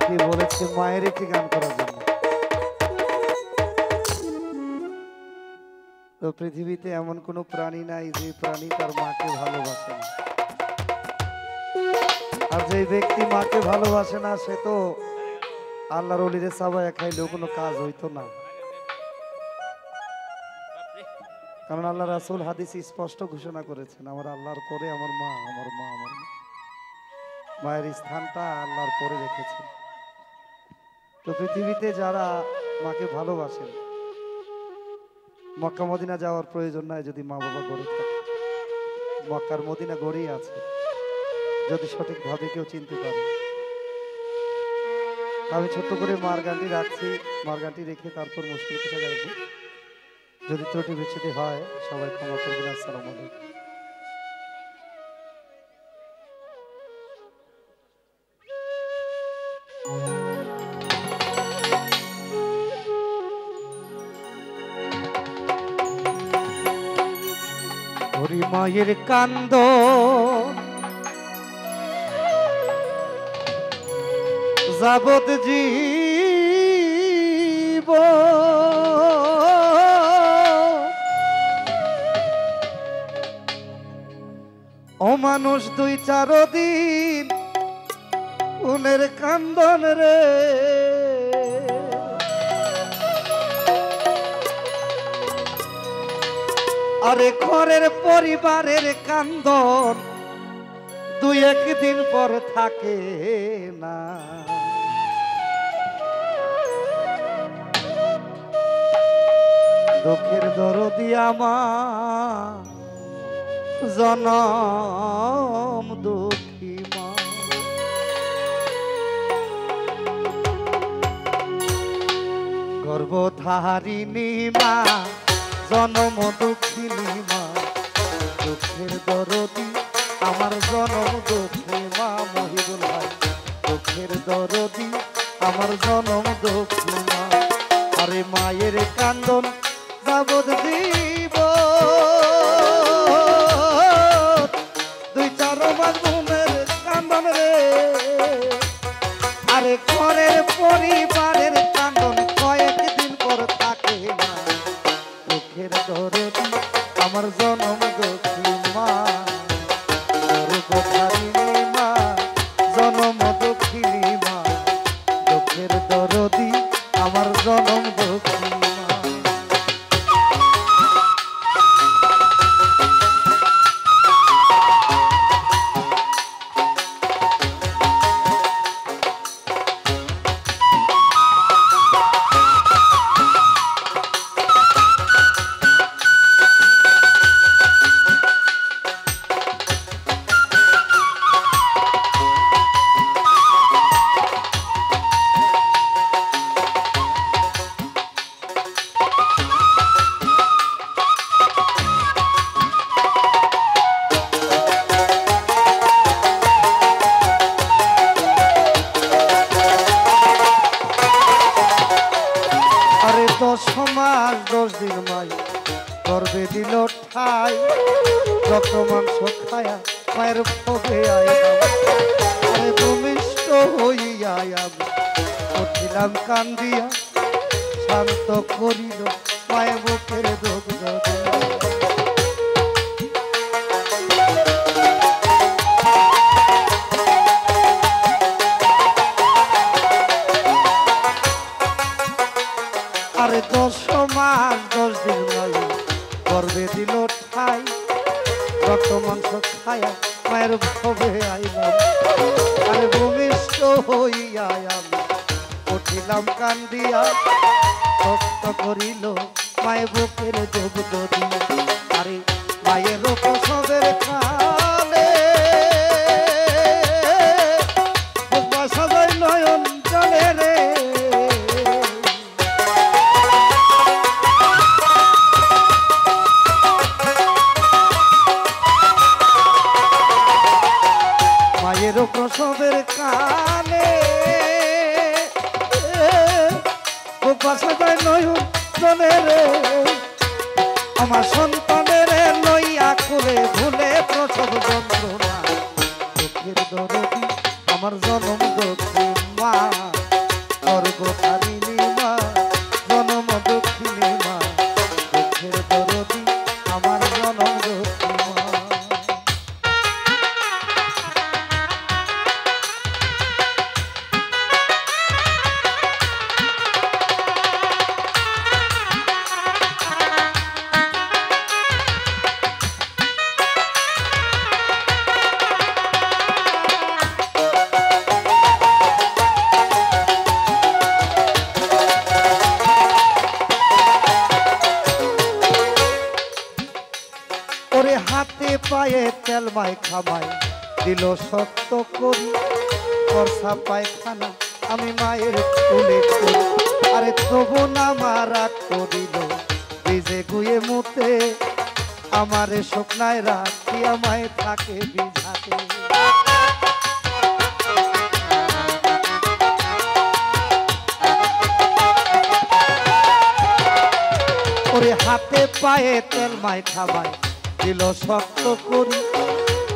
কি বলেছে মায়ের একটি গান করার জন্য। তো পৃথিবীতে এমন কোনো প্রাণী নাই যে প্রাণী তার মাকে ভালোবাসে না। আর যে ব্যক্তি মাকে ভালোবাসে না সে তো আল্লাহর ওলিদের সাবায়া খাইলেও কোনো কাজ হইতো না। কারণ আল্লাহ রাসূল হাদিসে স্পষ্ট ঘোষণা করেছেন, আমার আল্লাহর পরে আমার মা, আমার মা, আমার মা। মায়ের স্থানটা আল্লাহর পরে রেখেছেন। তো পৃথিবীতে যারা মাকে ভালোবাসেন, মক্কা মদিনা যাওয়ার প্রয়োজন নাই যদি মা বাবা গড়ে থাকে। মক্কার মদিনা গড়েই আছে যদি সঠিকভাবে কেউ চিনতে পারে। আমি ছোট্ট করে মার গানটি রাখছি, মার গানটি রেখে তারপর মুশকিল কোথায় রাখবো। যদি ত্রুটি বিচ্ছুতি হয় সবাই ক্ষমা করবেন। আসসালামু আলাইকুম। হরি মায়ের কান্দ যাবত জীব ও মানুষ 2-4 দিন উনের কান্দন রে। আরে ঘরের পরিবারের কান্দন 2-1 দিন পর থাকে না। দুঃখের দরদি আমার জনম দুঃখী মা। গর্ভধারিণী মা জনম দুঃখিনী মা। দুঃখের দরদি আমার জনম দুঃখী মা। মহিবুল ভাই দুঃখের দরদি আমার জনম দুঃখী মা। আরে মায়ের কান্দন যাবত জীব 2-4 মাস ঘুমের কান্দন রে। আরে ঘরের পরিবারের কান্দন কয়েকদিন পর থাকে না। দুঃখের দরদি আমার জনম দুঃখী মা। গর্ভধারিণী মা জনম দুঃখিনী মা। দুঃখের দরদি আমার জনম দুঃখী মা। আরে 10 মাস 10 দিন মাই গর্ভে দিল ঠাই। রক্ত মাংস খায়া মায়ের ভোগে আইলাম। আরে ভূমিষ্ঠ হইয়া আমি উঠিলাম কান্দিয়া। শান্ত করিল মায়ের বুকের দুগ্ধ। আরে 10 মাস 10 দিন মাই গর্ভে দিল ঠাই। রক্ত মাংস খায়া মায়ের ভবে আইলাম। আরে ভূমিষ্ঠ হইয়া আমি উঠিলাম কান্দিয়া। ভক্ত করিল মায়ের বুকের দুগ্ধ দিয়া। আরে মায়ের প্রসবের কালে সাজাই নয়ন জলে রে। মায়ের প্রসবের কালে সাজাই নয়ন জলে রে। আমার সন্তানের লইয়া করে ভুলে প্রসব যন্ত্রণা। দুঃখের দরদি আমার জনম দুঃখী মা। মাই খামাই দিল সত্য করি বর্ষা পায়খানা আমি মায়ের কোলে করি আরে তবু না মারা করিল ভিজে গুয়ে মুতে আমারে শুকনায় রাখি আমায় থাকে বিঝাতে ওরে হাতে পায়ে তেল মাই খাবাই দিল শক্ত করি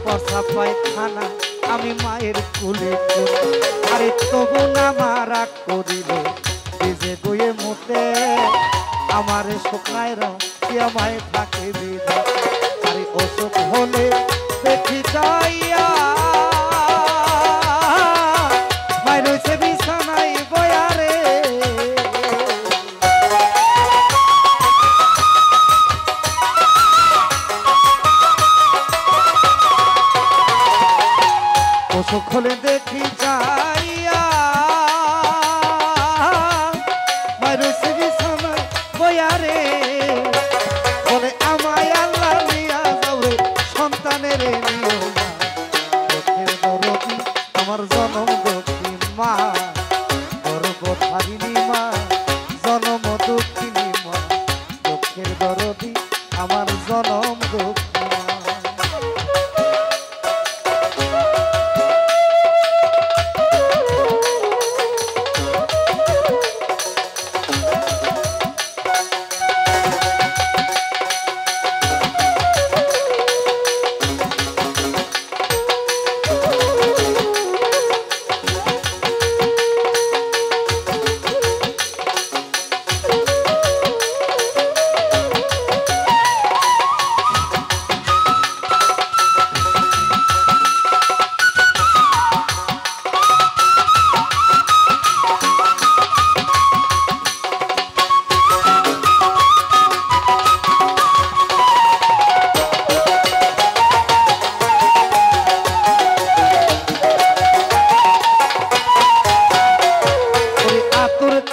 বর্ষা পায়খানা আমি মায়ের কোলে করি আরে তবু না মারা করিল ভিজে গুয়ে মুতে আমারে শুকনায় রাখি আমায় থাকে বিঝাতে আরে অসুখ হলে দেখি যাইয়া মায়ের রয়েছে বিছানায় বয়ারে অসুখ হলে দেখি যাইয়া মায়ের রয়েছে বিছানায় বয়ারে বলে আমায় আল্লাহ নিয়া যাবে সন্তানের নিও না চোখের দরদি আমার জনম দক্ষিণ মা গর্ভধারিণী মা জনম দক্ষিণী মা চোখের দরদি আমার জনম দক্ষিণ মা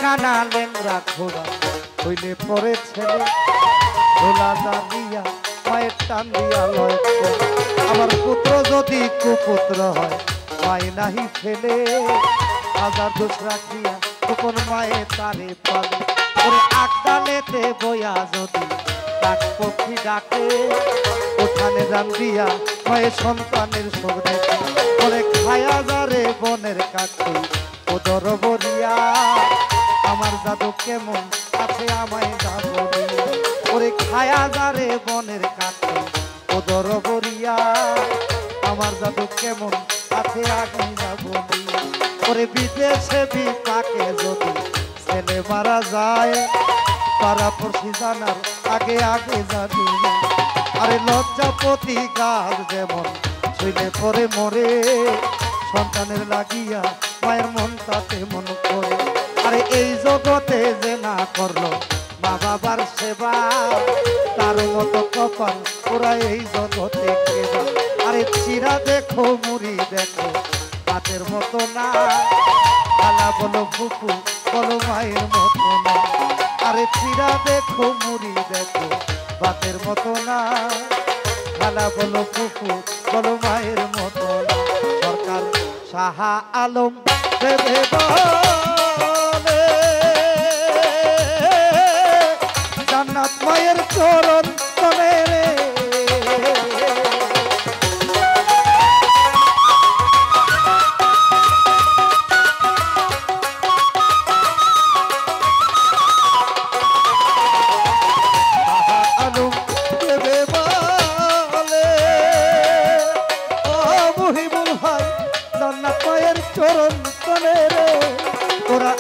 কানা লেংরা ঘোড়া হইলে পরে ছেলে ধোলা দাঁড়িয়া মায়ের টান দিয়া লয় আমার পুত্র যদি কুপুত্র হয় মায়ে নাহি ফেলে হাজার দোষ রাখিয়া তখন মায়ে তারে পালে ওরে আকালেতে বইয়া যদি ডাক পক্ষী ডাকে ওখানে রান দিয়া মায়ের সন্তানের শোক দেখে ওরে খায়া যারে বনের কাছে ওদর বরিয়া আমার জাদু কেমন আছে আমায় জাদু ওরে খায়া যারে বনের কাছে ওদর বরিয়া আমার জাদু কেমন আছে আগে যাবো ওরে বিদেশে বিপাকে যদি ছেলে মারা যায় তারা পড়শি জানার আগে আগে জানি আরে লজ্জাপতি গাছ যেমন ছুইলে পরে মরে সন্তানের লাগিয়া মায়ের মন তাতে মন করে আরে এই জগতে যে না করলো মা বাবার সেবা তার মতো কপাল ওরা এই জগতে কেবা আরে চিরা দেখো মুড়ি দেখো হাতের মতো না খালা বলো ফুফু বলো মায়ের মতো না আরে চিরা দেখো মুড়ি দেখো বাতের মতো না খালা বলো ফুফু বলো মায়ের মতো না সরকার শাহ আলম দেবে জান্নাত মায়ের চরণ তলে রে আলম দেবে বলে ও মুহিবুল ভাই জান্নাত মায়ের চরণ তলে রে তোরা